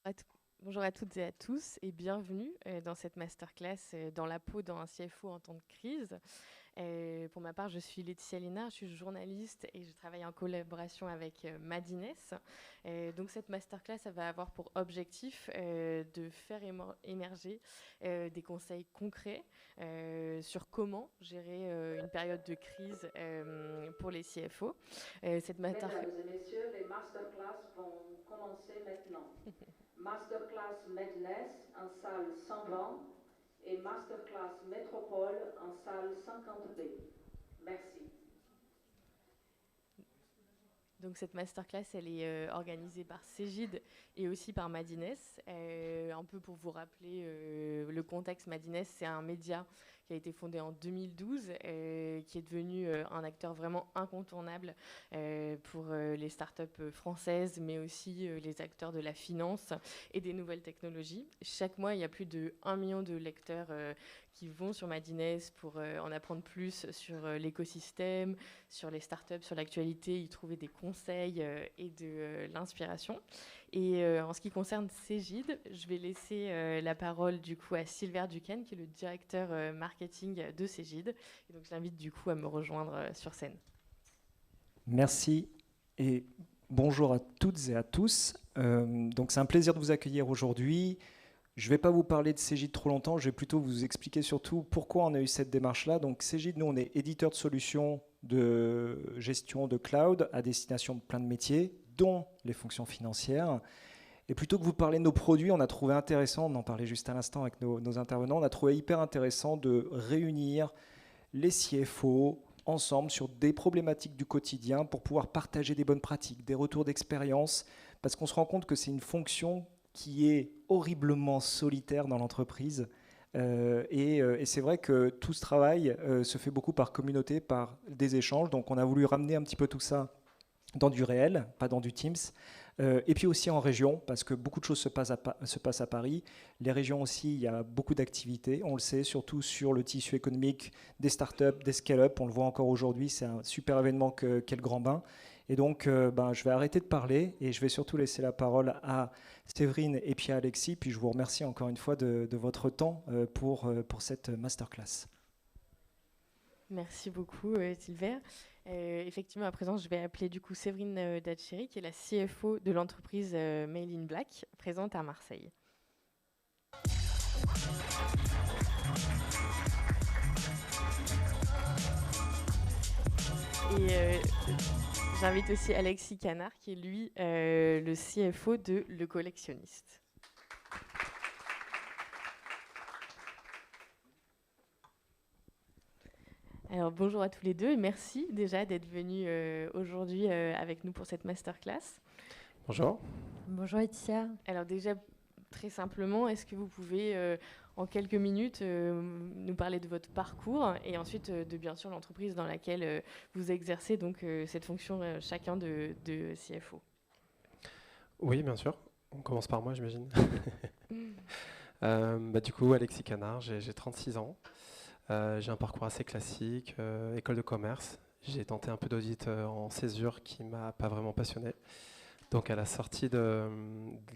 À t- Bonjour à toutes et à tous et bienvenue dans cette masterclass dans la peau d'un CFO en temps de crise. Pour ma part, je suis Laetitia Lénard, je suis journaliste et je travaille en collaboration avec Madines. Donc cette masterclass, ça va avoir pour objectif de faire émerger des conseils concrets sur comment gérer une période de crise pour les CFO. Mesdames et messieurs, les masterclass vont commencer maintenant. Masterclass Madness en salle 120 et Masterclass Métropole en salle 50B. Merci. Donc cette masterclass, elle est organisée par Cégide et aussi par Madines. Un peu pour vous rappeler le contexte, Madines, c'est un média qui a été fondé en 2012, qui est devenu un acteur vraiment incontournable pour les startups françaises, mais aussi les acteurs de la finance et des nouvelles technologies. Chaque mois, il y a plus de 1 million de lecteurs qui vont sur Madines pour en apprendre plus sur l'écosystème, sur les startups, sur l'actualité, y trouver des conseils et de l'inspiration. Et en ce qui concerne Cégide, je vais laisser la parole du coup à Silver Duquesne, qui est le directeur marketing de Cégide. Et donc je l'invite du coup à me rejoindre sur scène. Merci et bonjour à toutes et à tous. Donc c'est un plaisir de vous accueillir aujourd'hui. Je ne vais pas vous parler de Cégide trop longtemps, je vais plutôt vous expliquer surtout pourquoi on a eu cette démarche-là. Donc Cégide, nous on est éditeur de solutions de gestion de cloud à destination de plein de métiers, dont les fonctions financières. Et plutôt que vous parler de nos produits, on a trouvé intéressant, on en parlait juste à l'instant avec nos intervenants, on a trouvé hyper intéressant de réunir les CFO ensemble sur des problématiques du quotidien pour pouvoir partager des bonnes pratiques, des retours d'expérience, parce qu'on se rend compte que c'est une fonction qui est horriblement solitaire dans l'entreprise. Et c'est vrai que tout ce travail se fait beaucoup par communauté, par des échanges. Donc on a voulu ramener un petit peu tout ça dans du réel, pas dans du Teams. Et puis aussi en région, parce que beaucoup de choses se passent à Paris. Les régions aussi, il y a beaucoup d'activités, on le sait, surtout sur le tissu économique des startups, des scale-up. On le voit encore aujourd'hui, c'est un super événement qu'est le Grand Bain. Et donc, je vais arrêter de parler et je vais surtout laisser la parole à Séverine et puis à Alexis. Puis je vous remercie encore une fois de votre temps pour cette masterclass. Merci beaucoup, Silver. Effectivement, à présent, je vais appeler du coup Séverine Dacheri, qui est la CFO de l'entreprise Mail in Black, présente à Marseille. Et j'invite aussi Alexis Canard, qui est lui le CFO de Le Collectionniste. Alors bonjour à tous les deux et merci déjà d'être venus aujourd'hui avec nous pour cette masterclass. Bonjour. Bonjour Laetitia. Alors déjà, très simplement, est-ce que vous pouvez en quelques minutes nous parler de votre parcours et ensuite de bien sûr l'entreprise dans laquelle vous exercez donc cette fonction chacun de CFO. Oui, bien sûr. On commence par moi, j'imagine. Du coup, Alexis Canard, j'ai 36 ans. J'ai un parcours assez classique, école de commerce. J'ai tenté un peu d'audit en césure qui m'a pas vraiment passionné. Donc à la sortie de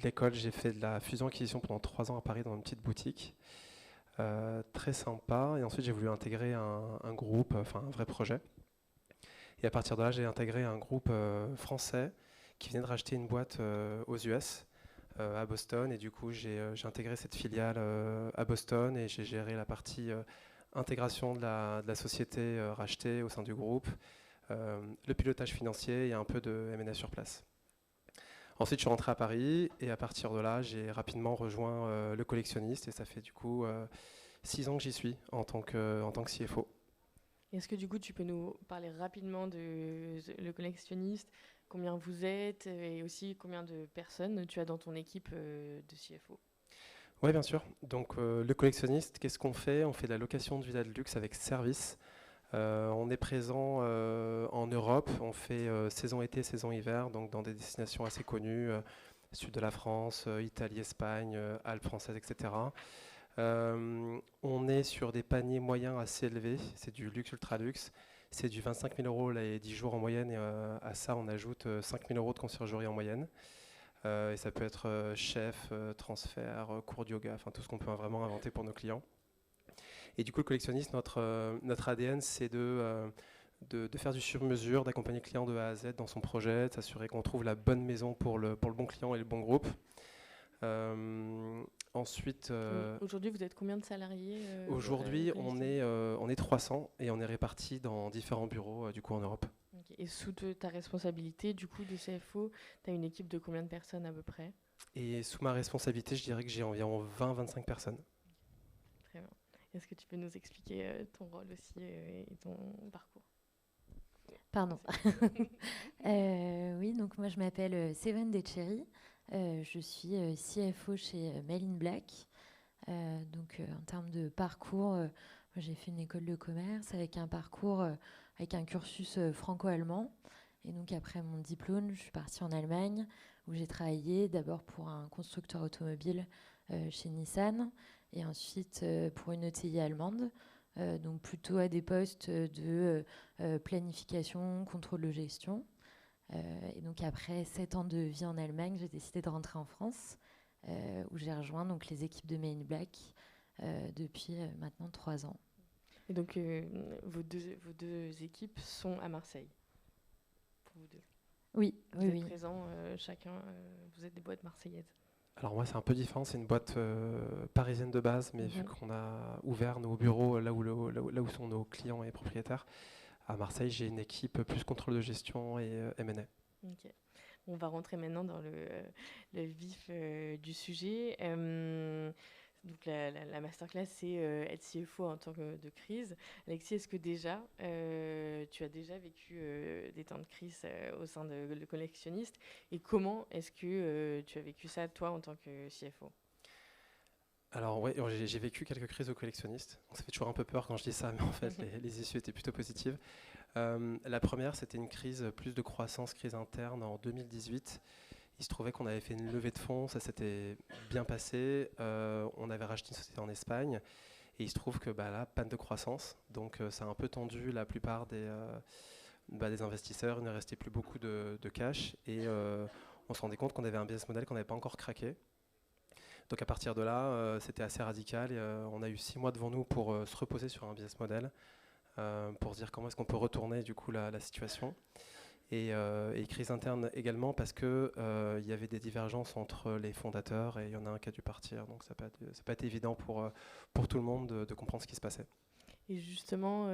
l'école, j'ai fait de la fusion-acquisition pendant 3 ans à Paris dans une petite boutique. Très sympa. Et ensuite, j'ai voulu intégrer un groupe, enfin un vrai projet. Et à partir de là, j'ai intégré un groupe français qui venait de racheter une boîte aux US, à Boston. Et du coup, j'ai intégré cette filiale à Boston et j'ai géré la partie intégration de la société rachetée au sein du groupe, le pilotage financier et un peu de M&A sur place. Ensuite, je suis rentré à Paris et à partir de là, j'ai rapidement rejoint le collectionniste et ça fait du coup 6 ans que j'y suis en tant que CFO. Est-ce que du coup tu peux nous parler rapidement de le collectionniste, combien vous êtes et aussi combien de personnes tu as dans ton équipe de CFO? Oui, bien sûr. Donc, le collectionniste, qu'est-ce qu'on fait? On fait de la location de villas de luxe avec service. On est présent en Europe. On fait saison été, saison hiver, donc dans des destinations assez connues, sud de la France, Italie, Espagne, Alpes françaises, etc. On est sur des paniers moyens assez élevés. C'est du luxe, ultra luxe. C'est du 25 000 euros les 10 jours en moyenne. Et à ça, on ajoute 5 000 euros de conciergerie en moyenne. Et ça peut être chef, transfert, cours de yoga, enfin tout ce qu'on peut vraiment inventer pour nos clients. Et du coup, le collectionniste, notre ADN, c'est de faire du sur-mesure, d'accompagner le client de A à Z dans son projet, de s'assurer qu'on trouve la bonne maison pour le bon client et le bon groupe. Ensuite, aujourd'hui, vous êtes combien de salariés aujourd'hui, on est 300 et on est répartis dans différents bureaux du coup en Europe. Okay. Et sous ta responsabilité, du coup, de CFO, tu as une équipe de combien de personnes à peu près? Et sous ma responsabilité, je dirais que j'ai environ 20-25 personnes. Très bien. Est-ce que tu peux nous expliquer ton rôle aussi et ton parcours? Pardon. Oui, donc moi je m'appelle Séverine Decherry. Je suis CFO chez Men in Black. Donc en termes de parcours, j'ai fait une école de commerce avec un parcours, avec un cursus franco-allemand. Et donc après mon diplôme, je suis partie en Allemagne où j'ai travaillé d'abord pour un constructeur automobile chez Nissan et ensuite pour une ETI allemande. Donc plutôt à des postes de planification, contrôle de gestion. Et donc après 7 ans de vie en Allemagne, j'ai décidé de rentrer en France, où j'ai rejoint donc les équipes de Men in Black depuis maintenant 3 ans. Et donc vos deux équipes sont à Marseille, pour vous deux? Oui, vous oui, êtes oui. présents chacun, vous êtes des boîtes marseillaises. Alors moi, c'est un peu différent. C'est une boîte parisienne de base, mais vu qu'on a ouvert nos bureaux là où sont nos clients et propriétaires, à Marseille, j'ai une équipe plus contrôle de gestion et M&A. Ok. On va rentrer maintenant dans le vif du sujet. Donc la masterclass, c'est être CFO en temps de crise. Alexis, est-ce que déjà, tu as déjà vécu des temps de crise au sein de le collectionniste? Et comment est-ce que tu as vécu ça, toi, en tant que CFO? Alors oui, j'ai vécu quelques crises au collectionniste. Donc, ça fait toujours un peu peur quand je dis ça, mais en fait, les issues étaient plutôt positives. La première, c'était une crise plus de croissance, crise interne en 2018. Il se trouvait qu'on avait fait une levée de fonds, ça s'était bien passé. On avait racheté une société en Espagne et il se trouve que là, panne de croissance. Donc ça a un peu tendu la plupart des investisseurs. Il ne restait plus beaucoup de cash et on se rendait compte qu'on avait un business model qu'on n'avait pas encore craqué. Donc à partir de là, c'était assez radical. Et, on a eu 6 mois devant nous pour se reposer sur un business model, pour se dire comment est-ce qu'on peut retourner du coup la situation. Et crise interne également parce qu'il y avait des divergences entre les fondateurs et il y en a un qui a dû partir. Donc ça n'a pas été évident pour tout le monde de comprendre ce qui se passait. Et justement,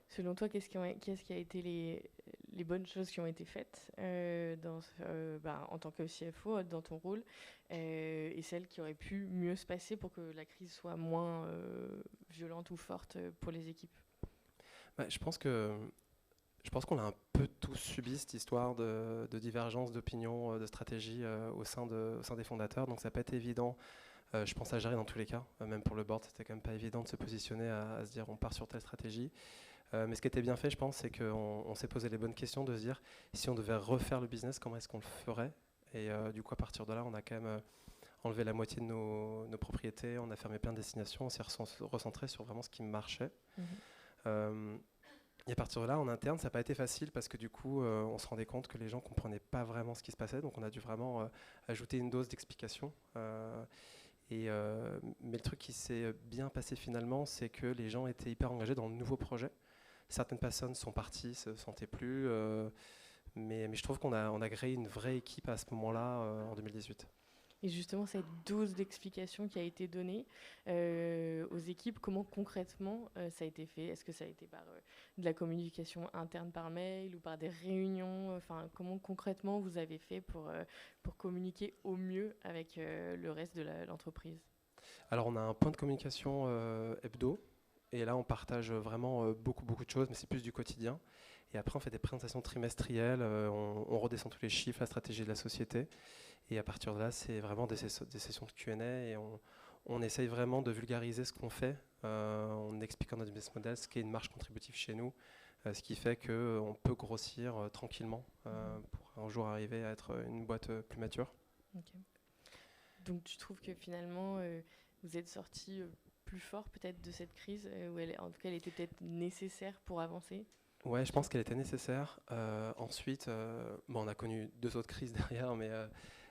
selon toi, qu'est-ce qui a été les bonnes choses qui ont été faites en tant que CFO, dans ton rôle, et celles qui auraient pu mieux se passer pour que la crise soit moins violente ou forte pour les équipes? Je pense qu'on a un peu tous subi cette histoire de divergence d'opinion, de stratégie au sein des fondateurs. Donc ça n'a pas été évident. Je pense à gérer dans tous les cas. Même pour le board, c'était quand même pas évident de se positionner à se dire on part sur telle stratégie. Mais ce qui était bien fait, je pense, c'est qu'on s'est posé les bonnes questions de se dire si on devait refaire le business, comment est-ce qu'on le ferait? Et du coup, à partir de là, on a quand même enlevé la moitié de nos propriétés, on a fermé plein de destinations, on s'est recentré sur vraiment ce qui marchait. Et à partir de là, en interne, ça n'a pas été facile parce que du coup, on se rendait compte que les gens ne comprenaient pas vraiment ce qui se passait. Donc on a dû vraiment ajouter une dose d'explication. Mais le truc qui s'est bien passé finalement, c'est que les gens étaient hyper engagés dans le nouveau projet. Certaines personnes sont parties, se sentaient plus. Mais je trouve qu'on a créé une vraie équipe à ce moment-là, en 2018. Et justement, cette dose d'explication qui a été donnée aux équipes, comment concrètement ça a été fait? Est-ce que ça a été par de la communication interne par mail ou par des réunions? Enfin, comment concrètement vous avez fait pour communiquer au mieux avec le reste de l'entreprise? Alors, on a un point de communication hebdo. Et là, on partage vraiment beaucoup de choses, mais c'est plus du quotidien. Et après, on fait des présentations trimestrielles, on redescend tous les chiffres, la stratégie de la société. Et à partir de là, c'est vraiment des sessions de Q&A et on essaye vraiment de vulgariser ce qu'on fait. On explique dans notre business model ce qu'est une marge contributive chez nous, ce qui fait qu'on peut grossir tranquillement pour un jour arriver à être une boîte plus mature. Okay. Donc tu trouves que finalement, vous êtes sortis plus fort peut-être de cette crise, ou en tout cas elle était peut-être nécessaire pour avancer? Ouais, je pense qu'elle était nécessaire. Ensuite, on a connu 2 autres crises derrière, mais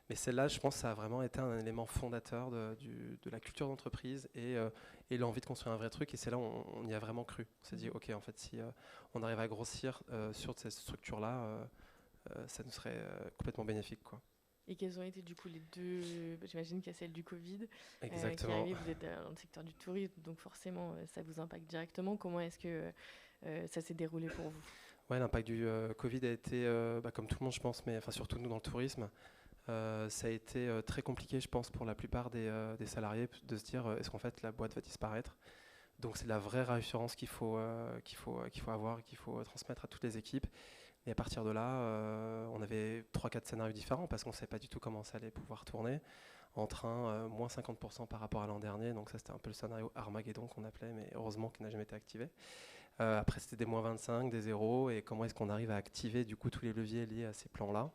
Mais celle-là, je pense que ça a vraiment été un élément fondateur de la culture d'entreprise et l'envie de construire un vrai truc. Et c'est là où on y a vraiment cru. On s'est dit, OK, en fait, si on arrive à grossir sur cette structure-là, ça nous serait complètement bénéfique, quoi. Et quelles ont été du coup les deux, j'imagine qu'il y a celle du Covid qui Exactement. arrive, vous êtes dans le secteur du tourisme, donc forcément ça vous impacte directement. Comment est-ce que ça s'est déroulé pour vous? Ouais, l'impact du Covid a été, comme tout le monde, je pense, mais enfin, surtout nous dans le tourisme, ça a été très compliqué, je pense, pour la plupart des salariés de se dire est-ce qu'en fait la boîte va disparaître. Donc c'est la vraie réassurance qu'il faut avoir, qu'il faut transmettre à toutes les équipes. Et à partir de là, on avait 3-4 scénarios différents parce qu'on ne savait pas du tout comment ça allait pouvoir tourner. En train, moins 50% par rapport à l'an dernier. Donc ça, c'était un peu le scénario Armageddon qu'on appelait, mais heureusement qu'il n'a jamais été activé. Après, c'était des moins 25, des zéros. Et comment est-ce qu'on arrive à activer du coup tous les leviers liés à ces plans-là.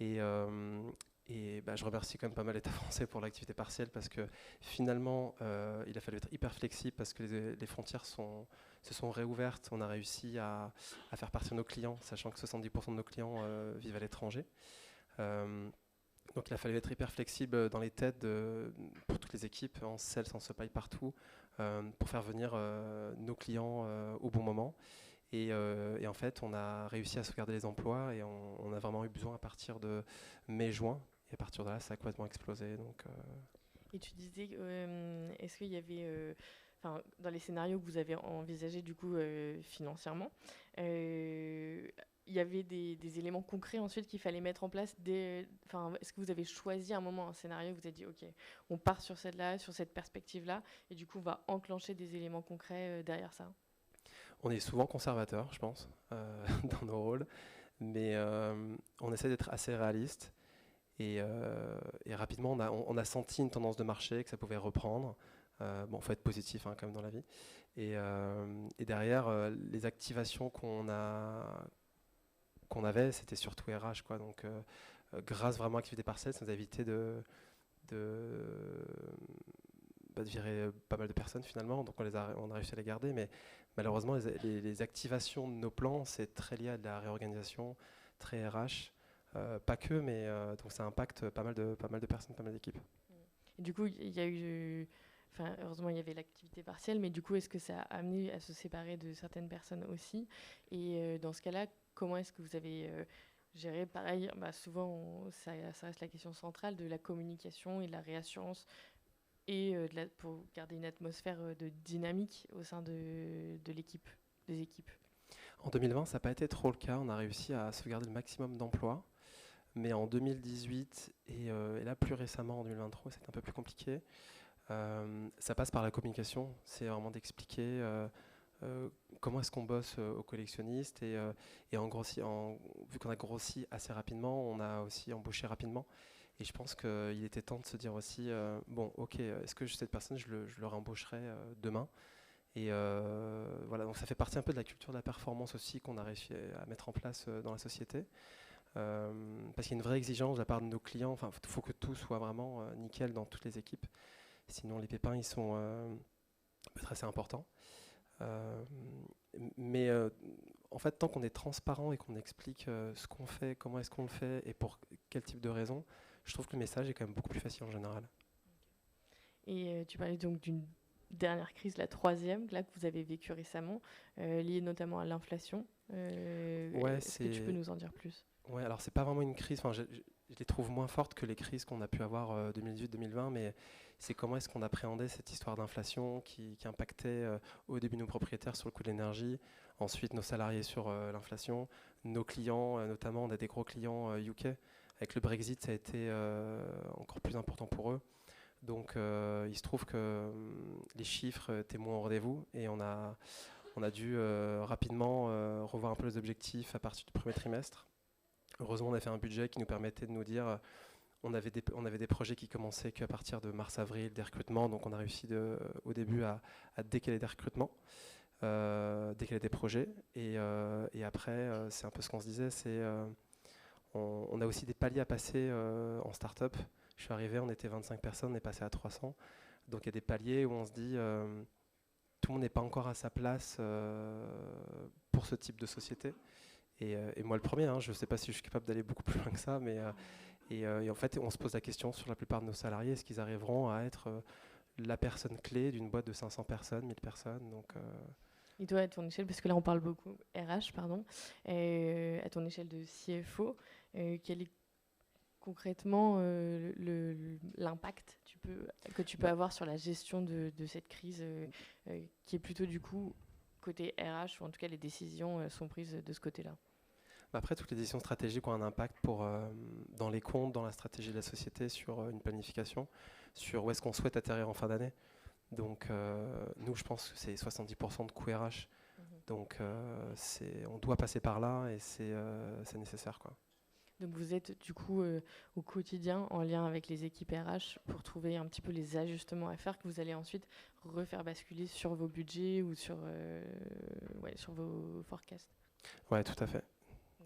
Et je remercie quand même pas mal l'État français pour l'activité partielle parce que finalement, il a fallu être hyper flexible parce que les frontières se sont réouvertes. On a réussi à faire partir nos clients, sachant que 70% de nos clients vivent à l'étranger. Donc il a fallu être hyper flexible dans les têtes pour toutes les équipes, en sales, en supply, partout, pour faire venir nos clients au bon moment. Et en fait, on a réussi à sauvegarder les emplois et on a vraiment eu besoin à partir de mai-juin. Et à partir de là, ça a complètement explosé. Donc, Et tu disais, est-ce qu'il y avait, dans les scénarios que vous avez envisagés du coup financièrement, il y avait des éléments concrets ensuite qu'il fallait mettre en place est-ce que vous avez choisi à un moment un scénario, vous avez dit ok, on part sur celle-là, sur cette perspective-là, et du coup on va enclencher des éléments concrets derrière ça? On est souvent conservateur, je pense, dans nos rôles, mais on essaie d'être assez réaliste. Et rapidement, on a senti une tendance de marché, que ça pouvait reprendre. Bon, il faut être positif quand même dans la vie. Et derrière, les activations qu'on avait, c'était surtout RH, quoi. Donc, grâce vraiment à l'activité partielle, ça nous a évité de virer pas mal de personnes finalement. Donc, on a réussi à les garder. Mais malheureusement, les activations de nos plans, c'est très lié à de la réorganisation, très RH. Pas que, mais donc ça impacte pas mal de personnes, pas mal d'équipes. Et du coup, il y a eu... heureusement, il y avait l'activité partielle, mais du coup, est-ce que ça a amené à se séparer de certaines personnes aussi? Et dans ce cas-là, comment est-ce que vous avez géré? Pareil, souvent, ça reste la question centrale de la communication et de la réassurance et pour garder une atmosphère de dynamique au sein de l'équipe, des équipes. En 2020, ça n'a pas été trop le cas. On a réussi à sauvegarder le maximum d'emplois. Mais en 2018 et là plus récemment en 2023, c'est un peu plus compliqué. Ça passe par la communication. C'est vraiment d'expliquer comment est-ce qu'on bosse aux collectionnistes. Et vu qu'on a grossi assez rapidement, on a aussi embauché rapidement. Et je pense qu'il était temps de se dire aussi, bon, ok, est-ce que cette personne, je le réembaucherai demain? Et voilà, donc ça fait partie un peu de la culture de la performance aussi qu'on a réussi à mettre en place dans la société. Parce qu'il y a une vraie exigence de la part de nos clients. Enfin, il faut que tout soit vraiment nickel dans toutes les équipes. Sinon, les pépins, ils sont peut-être assez importants. Mais en fait, tant qu'on est transparent et qu'on explique ce qu'on fait, comment est-ce qu'on le fait et pour quel type de raison, je trouve que le message est quand même beaucoup plus facile en général. Et tu parlais donc d'une dernière crise, la troisième, là, que vous avez vécue récemment, liée notamment à l'inflation. Est-ce que tu peux nous en dire plus? Ouais, alors c'est pas vraiment une crise, je les trouve moins fortes que les crises qu'on a pu avoir 2018-2020, mais c'est comment est-ce qu'on appréhendait cette histoire d'inflation qui impactait au début nos propriétaires sur le coût de l'énergie, ensuite nos salariés sur l'inflation, nos clients, notamment on a des gros clients UK, avec le Brexit ça a été encore plus important pour eux. Donc il se trouve que les chiffres étaient moins au rendez-vous et on a dû rapidement revoir un peu les objectifs à partir du premier trimestre. Heureusement, on a fait un budget qui nous permettait de nous dire on avait des projets qui commençaient qu'à partir de mars-avril, des recrutements, donc on a réussi au début à décaler des recrutements, décaler des projets, et après, c'est un peu ce qu'on se disait, on a aussi des paliers à passer en start-up. Je suis arrivé, on était 25 personnes, on est passé à 300, donc il y a des paliers où on se dit tout le monde n'est pas encore à sa place pour ce type de société. Et moi le premier, je ne sais pas si je suis capable d'aller beaucoup plus loin que ça, mais Et en fait, on se pose la question sur la plupart de nos salariés, est-ce qu'ils arriveront à être la personne clé d'une boîte de 500 personnes, 1000 personnes Et toi, à ton échelle, parce que là on parle beaucoup RH, pardon, à ton échelle de CFO, quel est concrètement l'impact que tu peux avoir sur la gestion de cette crise qui est plutôt du coup côté RH, ou en tout cas les décisions sont prises de ce côté-là? Après, toutes les décisions stratégiques ont un impact dans les comptes, dans la stratégie de la société, sur une planification, sur où est-ce qu'on souhaite atterrir en fin d'année. Donc, nous, je pense que c'est 70% de coûts RH. Donc, on doit passer par là et c'est nécessaire, quoi. Donc vous êtes du coup au quotidien en lien avec les équipes RH pour trouver un petit peu les ajustements à faire que vous allez ensuite refaire basculer sur vos budgets ou sur vos forecasts. Ouais, tout à fait.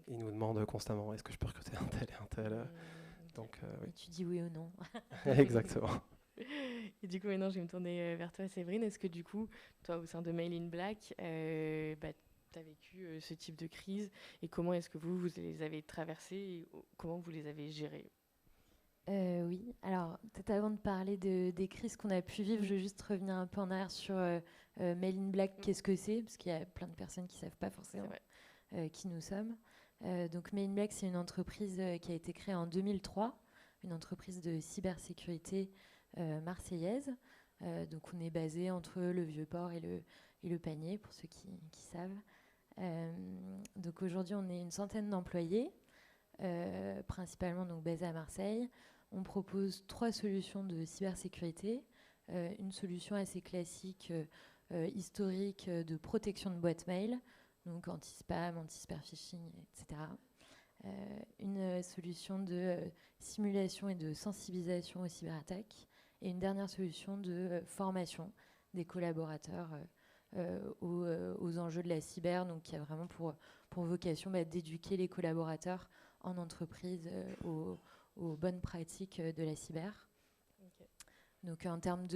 Ils nous demandent constamment est-ce que je peux recruter un tel et un tel. Donc, oui. Et tu dis oui ou non. Exactement. Et du coup, maintenant, je vais me tourner vers toi, Séverine. Est-ce que du coup, toi, au sein de Mail in Black, tu as vécu ce type de crise et comment est-ce que vous les avez traversées et comment vous les avez gérées? Oui, alors peut-être avant de parler des crises qu'on a pu vivre, je veux juste revenir un peu en arrière sur Mail in Black, qu'est-ce que c'est? Parce qu'il y a plein de personnes qui ne savent pas forcément qui nous sommes. Donc Mail in Black, c'est une entreprise qui a été créée en 2003, une entreprise de cybersécurité marseillaise. Donc on est basé entre le Vieux-Port et le Panier, pour ceux qui savent. Donc aujourd'hui, on est une centaine d'employés, principalement donc basés à Marseille. On propose 3 solutions de cybersécurité. Une solution assez classique, historique, de protection de boîte mail, donc anti-spam, anti-spear-phishing, etc. Une solution de simulation et de sensibilisation aux cyberattaques. Et une dernière solution de formation des collaborateurs aux enjeux de la cyber, donc qui a vraiment pour vocation d'éduquer les collaborateurs en entreprise aux bonnes pratiques de la cyber. Okay. Donc en termes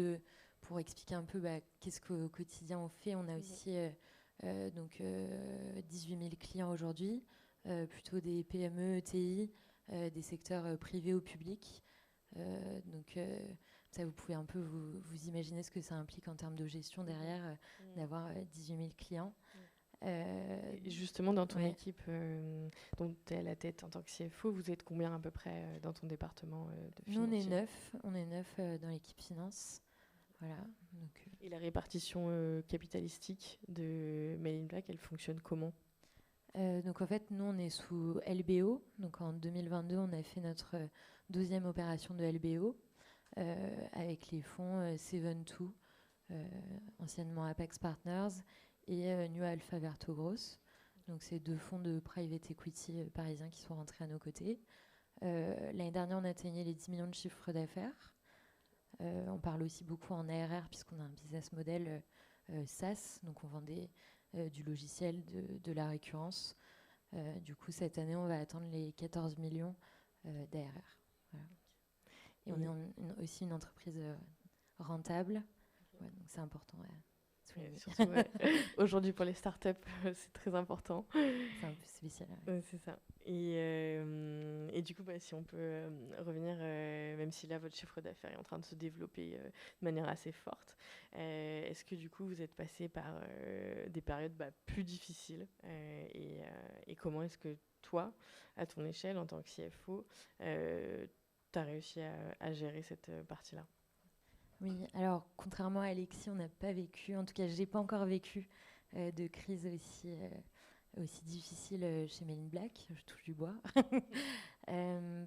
pour expliquer un peu qu'est-ce qu'au quotidien on fait, on a aussi 18 000 clients aujourd'hui, plutôt des PME, ETI, des secteurs privés ou publics. Ça, vous pouvez un peu vous imaginer ce que ça implique en termes de gestion derrière, d'avoir 18 000 clients. Justement, dans ton équipe dont tu es à la tête en tant que CFO, vous êtes combien à peu près dans ton département de finance? Nous, on est 9 dans l'équipe finance. Voilà, donc, Et la répartition capitalistique de Mail in Black, elle fonctionne comment? Donc en fait, nous, on est sous LBO. Donc en 2022, on a fait notre 2e opération de LBO avec les fonds Seven2, anciennement Apex Partners, et New Alpha Vertogros. Donc c'est 2 fonds de private equity parisiens qui sont rentrés à nos côtés. L'année dernière, on atteignait les 10 millions de chiffres d'affaires. On parle aussi beaucoup en ARR puisqu'on a un business model SaaS, donc on vend du logiciel, de la récurrence. Du coup, cette année, on va atteindre les 14 millions d'ARR. Voilà. Et on est aussi une entreprise rentable, donc c'est important. Surtout, aujourd'hui, pour les startups, c'est très important. C'est un peu spécial. C'est ça. Et du coup, si on peut revenir, même si là, votre chiffre d'affaires est en train de se développer de manière assez forte, est-ce que du coup, vous êtes passé par des périodes plus difficiles et comment est-ce que toi, à ton échelle, en tant que CFO, tu as réussi à gérer cette partie-là? Oui, alors contrairement à Alexis, on n'a pas vécu, en tout cas, je n'ai pas encore vécu de crise aussi difficile chez Mail in Black, je touche du bois.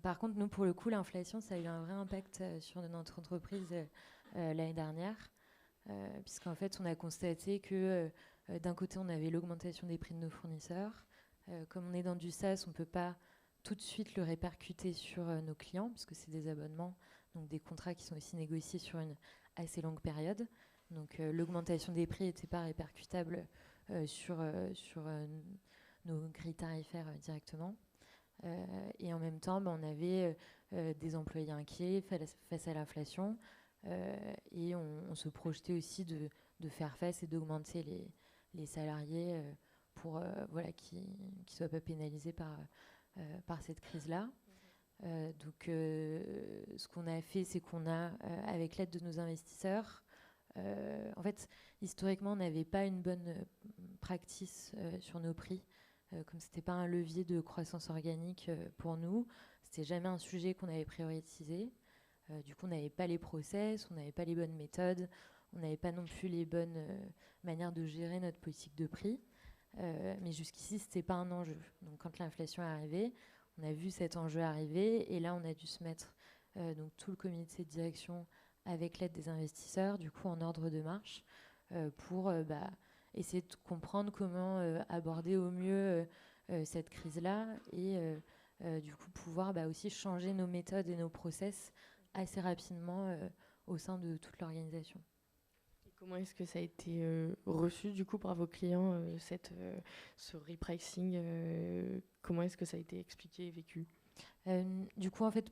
Par contre, nous, pour le coup, l'inflation, ça a eu un vrai impact sur notre entreprise l'année dernière, puisqu'en fait, on a constaté que d'un côté, on avait l'augmentation des prix de nos fournisseurs. Comme on est dans du SaaS, on ne peut pas tout de suite le répercuter sur nos clients, puisque c'est des abonnements, donc des contrats qui sont aussi négociés sur une assez longue période. Donc l'augmentation des prix n'était pas répercutable sur nos grilles tarifaires directement. Et en même temps, on avait des employés inquiets face à l'inflation et on se projetait aussi de faire face et d'augmenter les salariés pour qu'ils ne soient pas pénalisés par cette crise-là. Ce qu'on a fait, c'est qu'on a, avec l'aide de nos investisseurs, en fait, historiquement, on n'avait pas une bonne practice sur nos prix. Comme ce n'était pas un levier de croissance organique pour nous, c'était jamais un sujet qu'on avait prioritisé. Du coup, on n'avait pas les process, on n'avait pas les bonnes méthodes, on n'avait pas non plus les bonnes manières de gérer notre politique de prix. Mais jusqu'ici, ce n'était pas un enjeu. Donc, quand l'inflation est arrivée, on a vu cet enjeu arriver et là, on a dû se mettre, donc tout le comité de direction avec l'aide des investisseurs, du coup, en ordre de marche, pour essayer de comprendre comment aborder au mieux cette crise-là et du coup pouvoir aussi changer nos méthodes et nos process assez rapidement au sein de toute l'organisation. Et comment est-ce que ça a été reçu du coup par vos clients, ce repricing comment est-ce que ça a été expliqué et vécu? Du coup, en fait,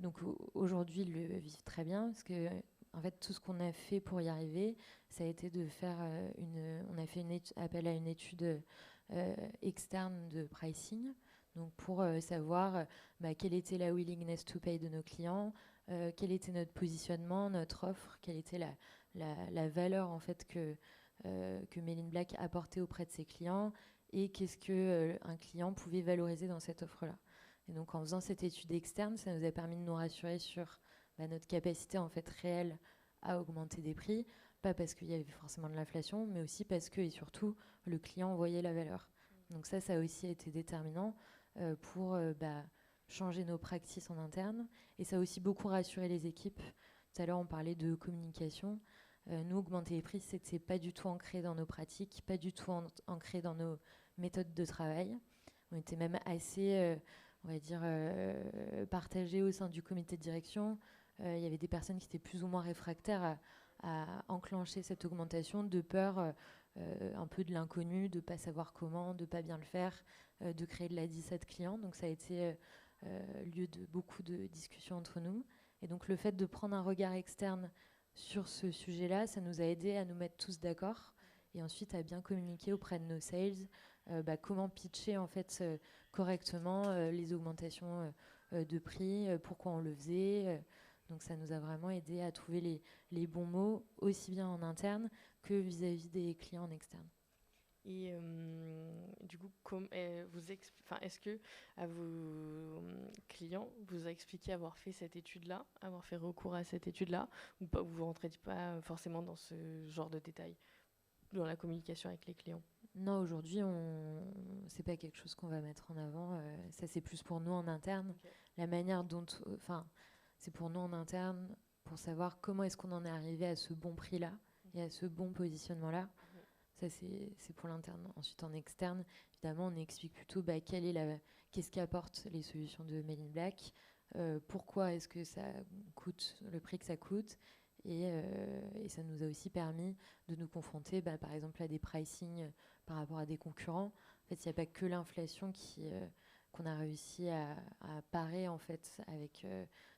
donc aujourd'hui, ils le vivent très bien parce que en fait, tout ce qu'on a fait pour y arriver, ça a été de faire on a fait appel à une étude externe de pricing, donc pour savoir quelle était la willingness to pay de nos clients, quel était notre positionnement, notre offre, quelle était la valeur en fait que Men in Black apportait auprès de ses clients et qu'est-ce que un client pouvait valoriser dans cette offre-là. Et donc en faisant cette étude externe, ça nous a permis de nous rassurer sur notre capacité en fait réelle à augmenter des prix, pas parce qu'il y avait forcément de l'inflation, mais aussi parce que et surtout le client voyait la valeur. Donc ça a aussi été déterminant pour changer nos practices en interne, et ça a aussi beaucoup rassuré les équipes. Tout à l'heure on parlait de communication. Nous, augmenter les prix, c'est pas du tout ancré dans nos pratiques, pas du tout ancré dans nos méthodes de travail. On était même assez on va dire, partagé au sein du comité de direction. Il y avait des personnes qui étaient plus ou moins réfractaires à enclencher cette augmentation de peur un peu de l'inconnu, de ne pas savoir comment, de ne pas bien le faire, de créer de la dissade client. Donc ça a été lieu de beaucoup de discussions entre nous. Et donc le fait de prendre un regard externe sur ce sujet-là, ça nous a aidé à nous mettre tous d'accord et ensuite à bien communiquer auprès de nos sales comment pitcher en fait correctement les augmentations de prix, pourquoi on le faisait. Donc ça nous a vraiment aidé à trouver les bons mots, aussi bien en interne que vis-à-vis des clients en externe. Et du coup, est-ce que à vos clients vous a expliqué avoir fait cette étude-là, avoir fait recours à cette étude-là, ou pas, vous ne rentrez pas forcément dans ce genre de détails dans la communication avec les clients? Non, aujourd'hui, c'est pas quelque chose qu'on va mettre en avant. Ça, c'est plus pour nous en interne. Okay. La manière dont, c'est pour nous en interne pour savoir comment est-ce qu'on en est arrivé à ce bon prix-là et à ce bon positionnement-là. Ça, c'est pour l'interne. Ensuite, en externe, évidemment, on explique plutôt qu'est-ce qu'apportent les solutions de Men in Black, pourquoi est-ce que ça coûte le prix que ça coûte. Et ça nous a aussi permis de nous confronter, par exemple, à des pricing par rapport à des concurrents. En fait, il n'y a pas que l'inflation qu'on a réussi à parer en fait, avec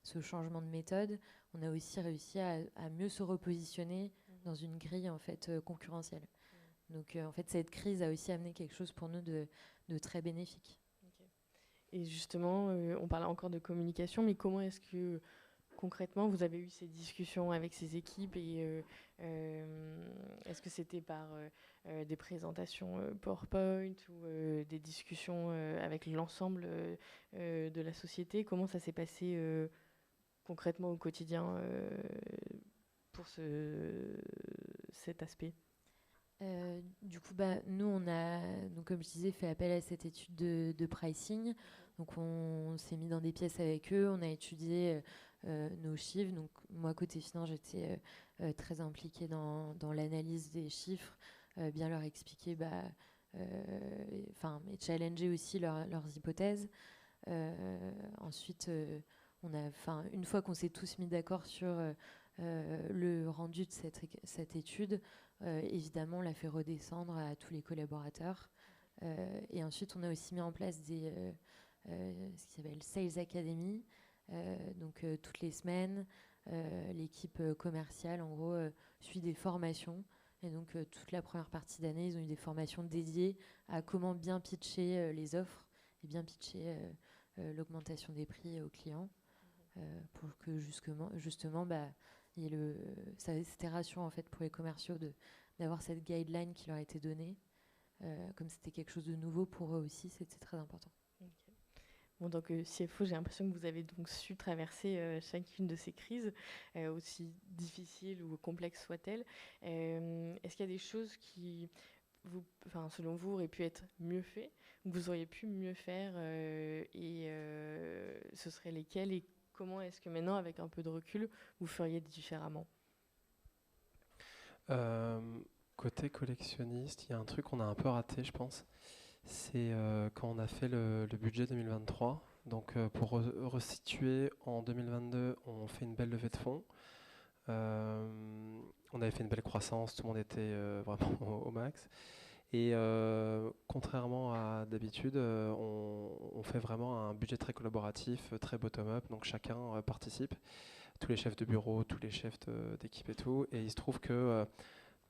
ce changement de méthode. On a aussi réussi à mieux se repositionner dans une grille en fait, concurrentielle. Donc, en fait, cette crise a aussi amené quelque chose pour nous de très bénéfique. Okay. Et justement, on parlait encore de communication, mais comment est-ce que concrètement, vous avez eu ces discussions avec ces équipes et est-ce que c'était par des présentations PowerPoint ou des discussions avec l'ensemble de la société? Comment ça s'est passé concrètement au quotidien pour cet aspect? Du coup, nous, on a, donc, comme je disais, fait appel à cette étude de pricing. Donc, on s'est mis dans des pièces avec eux, on a étudié nos chiffres. Donc, moi, côté finance, j'étais très impliquée dans l'analyse des chiffres, bien leur expliquer, et challenger aussi leurs hypothèses. Ensuite, une fois qu'on s'est tous mis d'accord sur le rendu de cette étude, évidemment, on l'a fait redescendre à tous les collaborateurs. Et ensuite, on a aussi mis en place ce qui s'appelle Sales Academy. Donc, toutes les semaines, l'équipe commerciale, en gros, suit des formations. Et donc, toute la première partie d'année, ils ont eu des formations dédiées à comment bien pitcher les offres et bien pitcher l'augmentation des prix aux clients pour que justement c'était rassurant en fait pour les commerciaux d'avoir cette guideline qui leur a été donnée. Comme c'était quelque chose de nouveau pour eux aussi, c'était très important. Okay. Bon, donc CFO, j'ai l'impression que vous avez donc su traverser chacune de ces crises, aussi difficiles ou complexes soient-elles. Est-ce qu'il y a des choses qui, selon vous, auraient pu être mieux faites, ou que vous auriez pu mieux faire, et ce seraient lesquelles, et comment est-ce que maintenant, avec un peu de recul, vous feriez différemment ? Côté collectionniste, il y a un truc qu'on a un peu raté, je pense. C'est quand on a fait le budget 2023. Donc pour resituer, en 2022, on fait une belle levée de fonds. On avait fait une belle croissance, tout le monde était vraiment au max. Et contrairement à d'habitude, on fait vraiment un budget très collaboratif, très bottom-up. Donc chacun participe, tous les chefs de bureau, tous les chefs d'équipe et tout. Et il se trouve que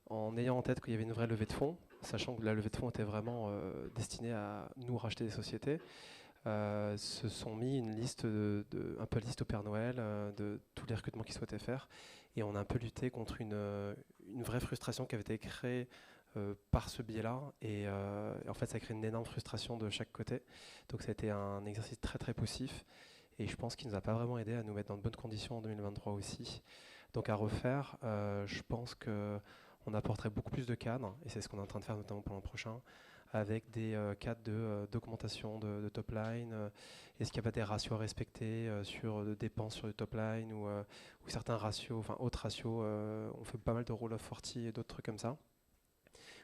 en ayant en tête qu'il y avait une vraie levée de fonds, sachant que la levée de fonds était vraiment destinée à nous racheter des sociétés, se sont mis une liste, un peu liste au Père Noël de tous les recrutements qu'ils souhaitaient faire. Et on a un peu lutté contre une vraie frustration qui avait été créée par ce biais-là. Et en fait, ça a créé une énorme frustration de chaque côté. Donc ça a été un exercice très très poussif. Et je pense qu'il ne nous a pas vraiment aidé à nous mettre dans de bonnes conditions en 2023 aussi. Donc à refaire, je pense que on apporterait beaucoup plus de cadres, et c'est ce qu'on est en train de faire notamment pour l'an prochain, avec des cadres d'augmentation de top line. Est-ce qu'il n'y a pas des ratios à respecter sur des dépenses sur le top line ou certains ratios, enfin autres ratios, on fait pas mal de roll of 40 et d'autres trucs comme ça,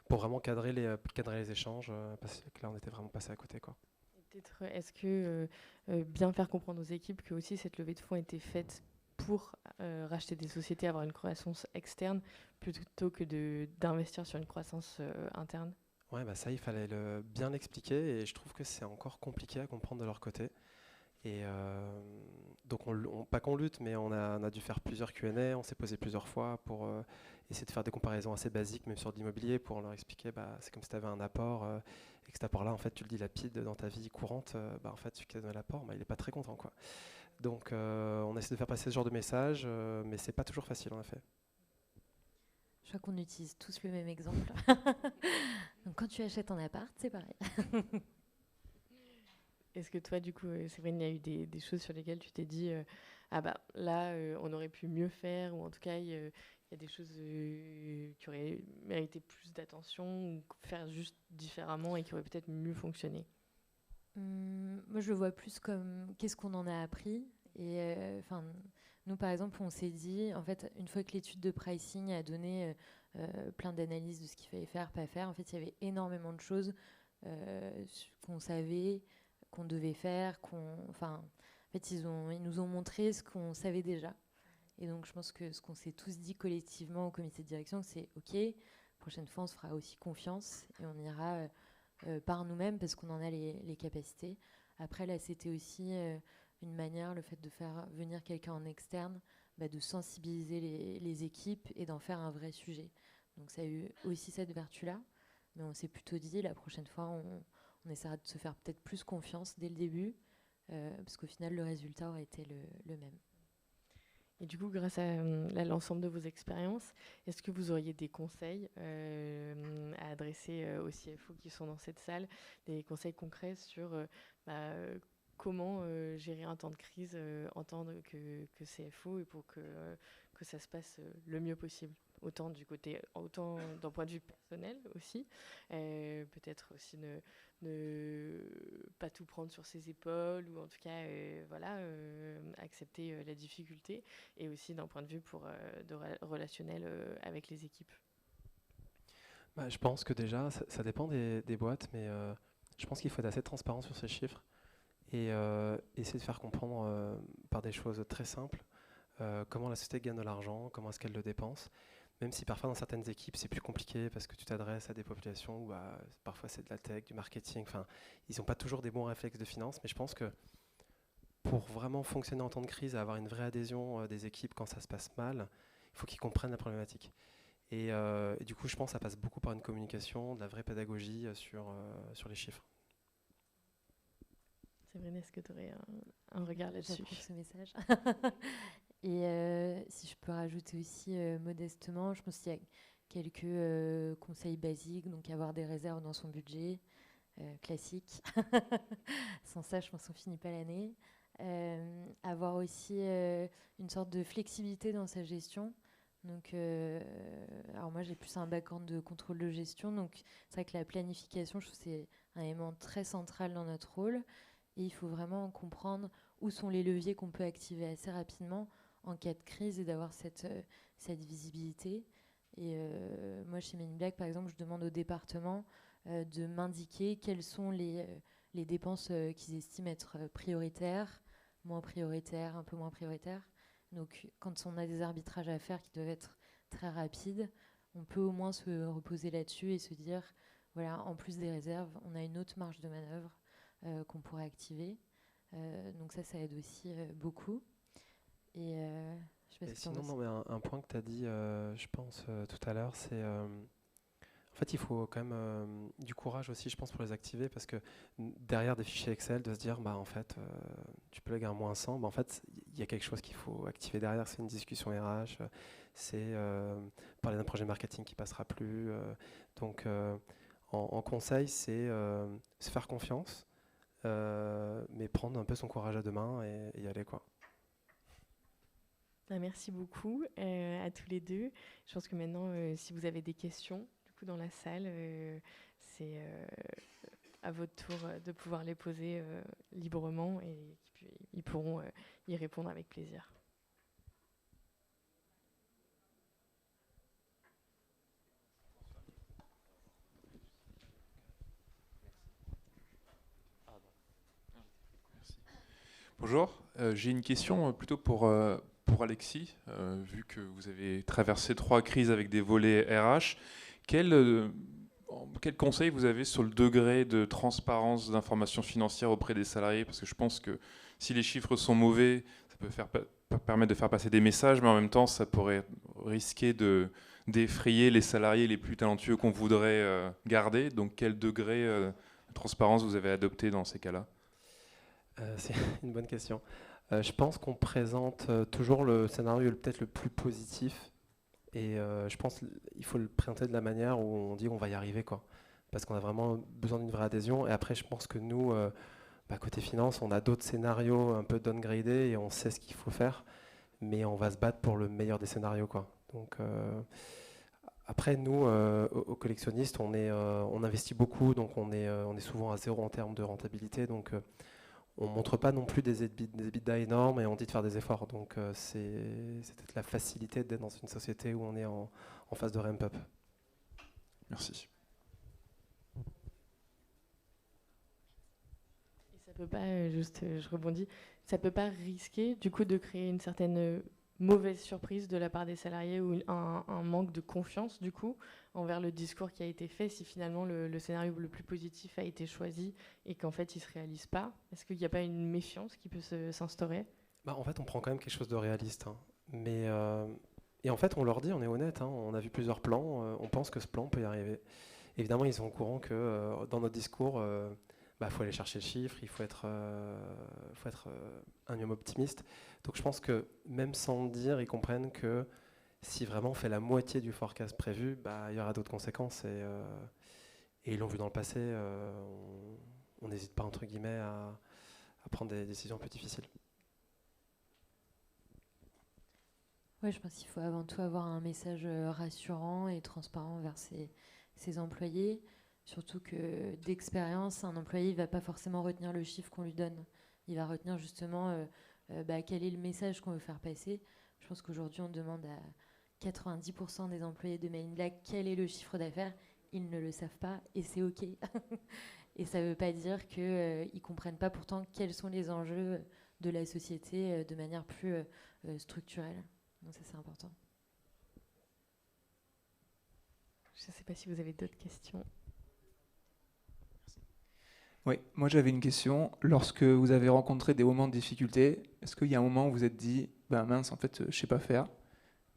pour vraiment cadrer les échanges, parce que là on était vraiment passé à côté, quoi. Peut-être, est-ce que bien faire comprendre aux équipes que aussi cette levée de fonds était faite pour racheter des sociétés, avoir une croissance externe, plutôt que d'investir sur une croissance interne? Ouais, bah ça, il fallait bien l'expliquer, et je trouve que c'est encore compliqué à comprendre de leur côté. Et donc, pas qu'on lutte, mais on a dû faire plusieurs Q&A, on s'est posé plusieurs fois pour essayer de faire des comparaisons assez basiques, même sur de l'immobilier, pour leur expliquer, c'est comme si tu avais un apport, et que cet apport-là, en fait, tu le dilapides dans ta vie courante, en fait, celui qui t'a donné l'apport, il n'est pas très content, quoi. Donc, on essaie de faire passer ce genre de message, mais c'est pas toujours facile, en effet. Je crois qu'on utilise tous le même exemple. Donc, quand tu achètes un appart, c'est pareil. Est-ce que toi, du coup, Séverine, il y a eu des choses sur lesquelles tu t'es dit là, on aurait pu mieux faire, ou en tout cas, il y a des choses qui auraient mérité plus d'attention, ou faire juste différemment et qui auraient peut-être mieux fonctionné? Moi, je le vois plus comme qu'est-ce qu'on en a appris. Et nous, par exemple, on s'est dit, en fait, une fois que l'étude de pricing a donné plein d'analyses de ce qu'il fallait faire, pas faire, en fait, il y avait énormément de choses qu'on savait, qu'on devait faire, en fait, ils nous ont montré ce qu'on savait déjà. Et donc, je pense que ce qu'on s'est tous dit collectivement au comité de direction, c'est OK, prochaine fois, on se fera aussi confiance et on ira par nous-mêmes parce qu'on en a les capacités. Après, là, c'était aussi une manière, le fait de faire venir quelqu'un en externe, de sensibiliser les équipes et d'en faire un vrai sujet. Donc, ça a eu aussi cette vertu-là. Mais on s'est plutôt dit, la prochaine fois, on essaiera de se faire peut-être plus confiance dès le début, parce qu'au final, le résultat aurait été le même. Et du coup, grâce à l'ensemble de vos expériences, est-ce que vous auriez des conseils à adresser aux CFO qui sont dans cette salle, des conseils concrets sur comment gérer un temps de crise en tant que CFO, et pour que ça se passe le mieux possible, autant d'un point de vue personnel aussi, peut-être aussi ne pas tout prendre sur ses épaules, ou en tout cas accepter la difficulté, et aussi d'un point de vue relationnel avec les équipes? Je pense que déjà, ça dépend des boîtes, mais je pense qu'il faut être assez transparent sur ces chiffres et essayer de faire comprendre par des choses très simples comment la société gagne de l'argent, comment est-ce qu'elle le dépense. Même si parfois dans certaines équipes c'est plus compliqué parce que tu t'adresses à des populations où parfois c'est de la tech, du marketing, ils n'ont pas toujours des bons réflexes de finance, mais je pense que pour vraiment fonctionner en temps de crise et avoir une vraie adhésion des équipes quand ça se passe mal, il faut qu'ils comprennent la problématique. Et du coup je pense que ça passe beaucoup par une communication, de la vraie pédagogie sur les chiffres. Séverine, est-ce que tu aurais un regard là-dessus? J'approuve ce message. Et si je peux rajouter aussi modestement, je pense qu'il y a quelques conseils basiques, donc avoir des réserves dans son budget, classique. Sans ça, je pense qu'on finit pas l'année. Avoir aussi une sorte de flexibilité dans sa gestion. Donc, alors moi, j'ai plus un background de contrôle de gestion, donc c'est vrai que la planification, je trouve que c'est un élément très central dans notre rôle. Et il faut vraiment comprendre où sont les leviers qu'on peut activer assez rapidement en cas de crise et d'avoir cette visibilité. Et moi, chez Men in Black, par exemple, je demande au département de m'indiquer quelles sont les dépenses qu'ils estiment être prioritaires, moins prioritaires, un peu moins prioritaires. Donc, quand on a des arbitrages à faire qui doivent être très rapides, on peut au moins se reposer là-dessus et se dire, voilà, en plus des réserves, on a une autre marge de manœuvre qu'on pourrait activer. Donc ça aide aussi beaucoup. Et je sais pas Et ce que sinon, non, mais un point que tu as dit, je pense, tout à l'heure, c'est... en fait, il faut quand même du courage aussi, je pense, pour les activer, parce que derrière des fichiers Excel, de se dire, bah, en fait, tu peux léguer un -100, bah, en fait, il y a quelque chose qu'il faut activer derrière, c'est une discussion RH, c'est parler d'un projet marketing qui passera plus. Donc, en conseil, c'est se faire confiance, mais prendre un peu son courage à deux mains et y aller, quoi. Merci beaucoup à tous les deux. Je pense que maintenant, si vous avez des questions du coup, dans la salle, c'est à votre tour de pouvoir les poser librement et puis, ils pourront y répondre avec plaisir. Bonjour, j'ai une question plutôt pour Alexis, vu que vous avez traversé 3 crises avec des volets RH. Quel conseil vous avez sur le degré de transparence d'informations financières auprès des salariés? Parce que je pense que si les chiffres sont mauvais, ça peut permettre de faire passer des messages, mais en même temps, ça pourrait risquer d'effrayer les salariés les plus talentueux qu'on voudrait garder. Donc quel degré de transparence vous avez adopté dans ces cas-là? C'est une bonne question. Je pense qu'on présente toujours le scénario peut-être le plus positif. Et je pense qu'il faut le présenter de la manière où on dit on va y arriver, quoi. Parce qu'on a vraiment besoin d'une vraie adhésion. Et après, je pense que nous, côté finance, on a d'autres scénarios un peu downgradés et on sait ce qu'il faut faire. Mais on va se battre pour le meilleur des scénarios, quoi. Donc, après, nous, aux collectionnistes, on investit beaucoup. Donc, on est souvent à zéro en termes de rentabilité. Donc, on ne montre pas non plus des EBITDA énormes et on dit de faire des efforts. Donc c'est peut-être la facilité d'être dans une société où on est en phase de ramp-up. Merci. Et ça peut pas, je rebondis, ça peut pas risquer du coup de créer une certaine mauvaise surprise de la part des salariés ou un manque de confiance du coup envers le discours qui a été fait si finalement le scénario le plus positif a été choisi et qu'en fait il se réalise pas? Est-ce qu'il n'y a pas une méfiance qui peut s'instaurer? En fait, on prend quand même quelque chose de réaliste, hein. Mais et en fait, on leur dit, on est honnête, hein, on a vu plusieurs plans, on pense que ce plan peut y arriver. Évidemment, ils sont au courant que dans notre discours, faut aller chercher le chiffre, il faut être un minimum optimiste. Donc je pense que même sans le dire, ils comprennent que si vraiment on fait la moitié du forecast prévu, il y aura d'autres conséquences. Et ils l'ont vu dans le passé, on n'hésite pas, entre guillemets, à prendre des décisions un peu difficiles. Oui, je pense qu'il faut avant tout avoir un message rassurant et transparent vers ses employés. Surtout que d'expérience, un employé ne va pas forcément retenir le chiffre qu'on lui donne. Il va retenir justement quel est le message qu'on veut faire passer. Je pense qu'aujourd'hui, on demande à 90% des employés de Men in Black quel est le chiffre d'affaires. Ils ne le savent pas et c'est OK. Et ça ne veut pas dire qu'ils ne comprennent pas pourtant quels sont les enjeux de la société de manière plus structurelle. Donc ça, c'est important. Je ne sais pas si vous avez d'autres questions. Oui, moi j'avais une question. Lorsque vous avez rencontré des moments de difficulté, est-ce qu'il y a un moment où vous vous êtes dit, mince, en fait, je ne sais pas faire,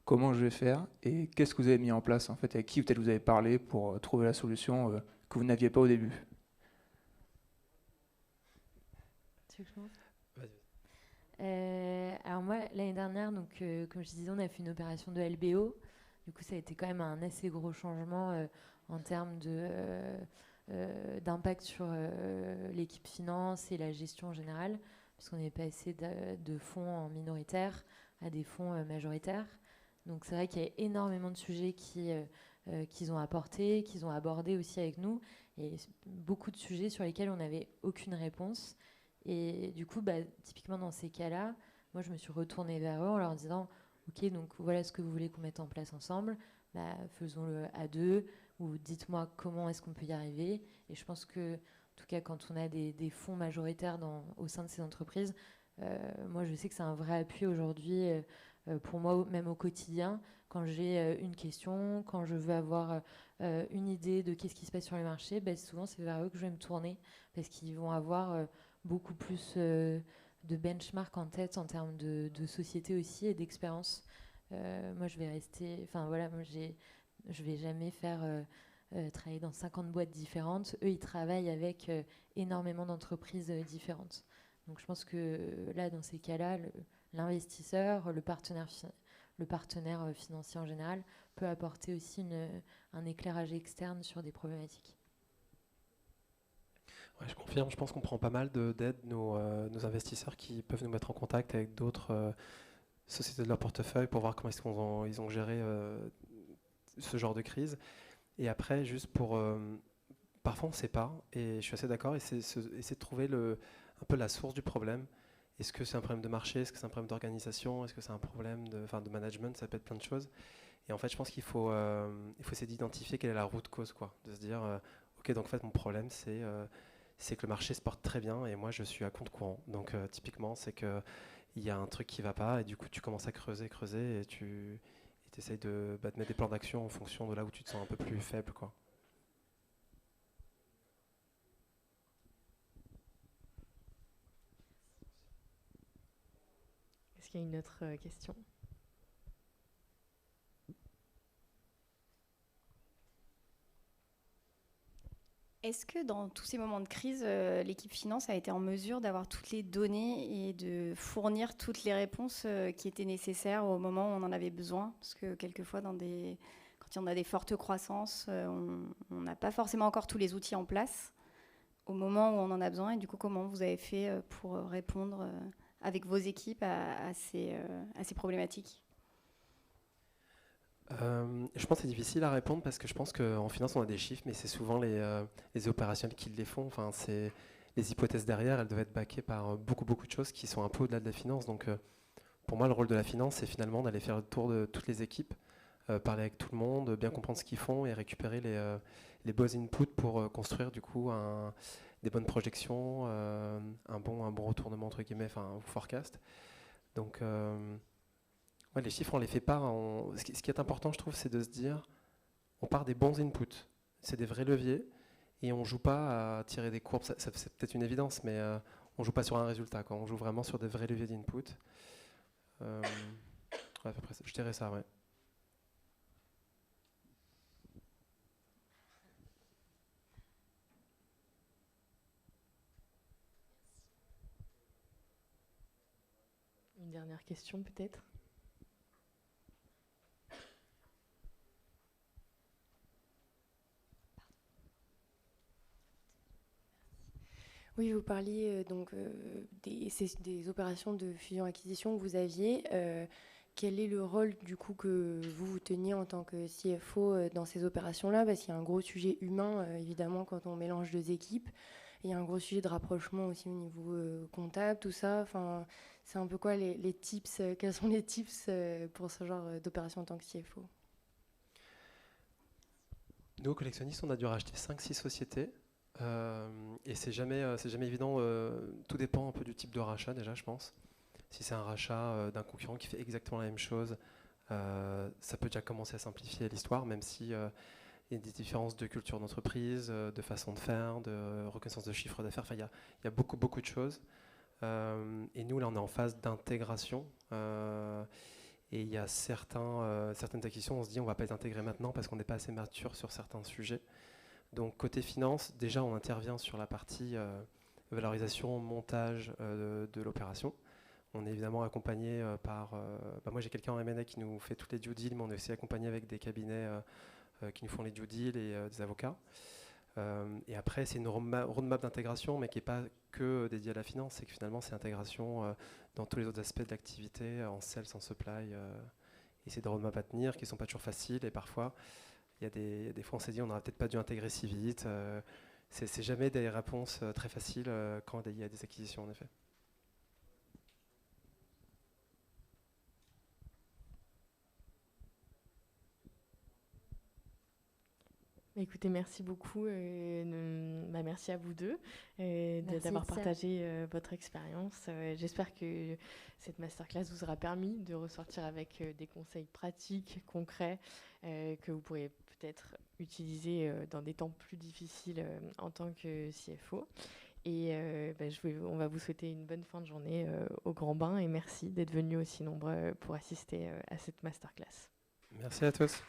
comment je vais faire, et qu'est-ce que vous avez mis en place, en fait, avec qui peut-être vous avez parlé pour trouver la solution que vous n'aviez pas au début? Tu veux que je commence ? Vas-y. Alors moi, l'année dernière, donc, comme je disais, on a fait une opération de LBO. Du coup, ça a été quand même un assez gros changement en termes d'impact sur l'équipe finance et la gestion en général, puisqu'on est passé de fonds en minoritaire à des fonds majoritaires. Donc c'est vrai qu'il y a énormément de sujets qu'ils ont apportés, qu'ils ont abordés aussi avec nous, et beaucoup de sujets sur lesquels on n'avait aucune réponse. Et du coup, typiquement dans ces cas-là, moi je me suis retournée vers eux en leur disant ok, donc voilà ce que vous voulez qu'on mette en place ensemble, faisons-le à deux, ou dites-moi comment est-ce qu'on peut y arriver. Et je pense que, en tout cas, quand on a des fonds majoritaires au sein de ces entreprises, moi je sais que c'est un vrai appui aujourd'hui pour moi, même au quotidien, quand j'ai une question, quand je veux avoir une idée de qu'est-ce qui se passe sur le marché, souvent c'est vers eux que je vais me tourner, parce qu'ils vont avoir beaucoup plus de benchmark en tête en termes de société aussi et d'expérience. Moi je vais rester, enfin voilà, je vais jamais faire travailler dans 50 boîtes différentes. Eux ils travaillent avec énormément d'entreprises différentes. Donc je pense que là, dans ces cas-là, l'investisseur, le partenaire financier en général, peut apporter aussi un éclairage externe sur des problématiques. Ouais, je confirme, je pense qu'on prend pas mal d'aide, nos investisseurs qui peuvent nous mettre en contact avec d'autres sociétés de leur portefeuille pour voir comment ils ont géré ce genre de crise. Et après, juste parfois on ne sait pas, et je suis assez d'accord, et c'est essayer de trouver un peu la source du problème. Est-ce que c'est un problème de marché? Est-ce que c'est un problème d'organisation? Est-ce que c'est un problème de management? Ça peut être plein de choses. Et en fait, je pense qu'il faut essayer d'identifier quelle est la root cause, quoi. De se dire, ok, donc en fait, mon problème, c'est que le marché se porte très bien et moi, je suis à compte courant. Donc, typiquement, c'est qu'il y a un truc qui ne va pas et du coup, tu commences à creuser et tu essayes de mettre des plans d'action en fonction de là où tu te sens un peu plus faible, quoi. Est-ce qu'il y a une autre question ? Est-ce que dans tous ces moments de crise, l'équipe finance a été en mesure d'avoir toutes les données et de fournir toutes les réponses qui étaient nécessaires au moment où on en avait besoin? Parce que quelquefois, quand on a des fortes croissances, on n'a pas forcément encore tous les outils en place au moment où on en a besoin. Et du coup, comment vous avez fait pour répondre avec vos équipes à ces problématiques? Je pense que c'est difficile à répondre parce que je pense qu'en finance on a des chiffres, mais c'est souvent les opérationnels qui les font. Enfin, les hypothèses derrière, elles doivent être backées par beaucoup de choses qui sont un peu au-delà de la finance. Donc pour moi, le rôle de la finance, c'est finalement d'aller faire le tour de toutes les équipes, parler avec tout le monde, bien comprendre ce qu'ils font et récupérer les bons inputs pour construire du coup des bonnes projections, un bon retournement entre guillemets, enfin forecast. Donc ouais, les chiffres, on les fait pas. Ce qui est important, je trouve, c'est de se dire, on part des bons inputs, c'est des vrais leviers, et on joue pas à tirer des courbes. C'est peut-être une évidence, mais on joue pas sur un résultat, quoi. On joue vraiment sur des vrais leviers d'input. Ouais, à peu près, je dirais ça, ouais. Une dernière question, peut-être ? Oui, vous parliez des opérations de fusion-acquisition que vous aviez. Quel est le rôle du coup que vous teniez en tant que CFO dans ces opérations-là? Parce qu'il y a un gros sujet humain, évidemment, quand on mélange deux équipes. Il y a un gros sujet de rapprochement aussi au niveau comptable, tout ça. Enfin, c'est un peu quoi les tips? Quels sont les tips pour ce genre d'opération en tant que CFO? Nous, collectionnistes, on a dû racheter 5-6 sociétés. Et c'est jamais évident. Tout dépend un peu du type de rachat déjà, je pense. Si c'est un rachat d'un concurrent qui fait exactement la même chose, ça peut déjà commencer à simplifier l'histoire, même si il y a des différences de culture d'entreprise, de façon de faire, de reconnaissance de chiffre d'affaires. Enfin, il y a beaucoup de choses. Et nous, là, on est en phase d'intégration. Et il y a certaines acquisitions, on se dit on ne va pas les intégrer maintenant parce qu'on n'est pas assez mature sur certains sujets. Donc côté finance, déjà on intervient sur la partie valorisation, montage de l'opération. On est évidemment accompagné par... moi, j'ai quelqu'un en M&A qui nous fait toutes les due deals, mais on est aussi accompagné avec des cabinets qui nous font les due deals et des avocats. Et après, c'est une roadmap d'intégration, mais qui n'est pas que dédiée à la finance. C'est que finalement, c'est intégration dans tous les autres aspects de l'activité, en sales, en supply. Et c'est des roadmaps à tenir qui ne sont pas toujours faciles. Et parfois, il y a des fois, on s'est dit on n'aurait peut-être pas dû intégrer si vite. C'est jamais des réponses très faciles quand il y a des acquisitions, en effet. Écoutez, merci beaucoup. Merci à vous deux Merci, d'avoir Étienne. partagé votre expérience. J'espère que cette masterclass vous aura permis de ressortir avec des conseils pratiques, concrets, que vous pourrez peut-être utiliser dans des temps plus difficiles en tant que CFO. Et on va vous souhaiter une bonne fin de journée au Grand Bain et merci d'être venus aussi nombreux pour assister à cette masterclass. Merci à tous.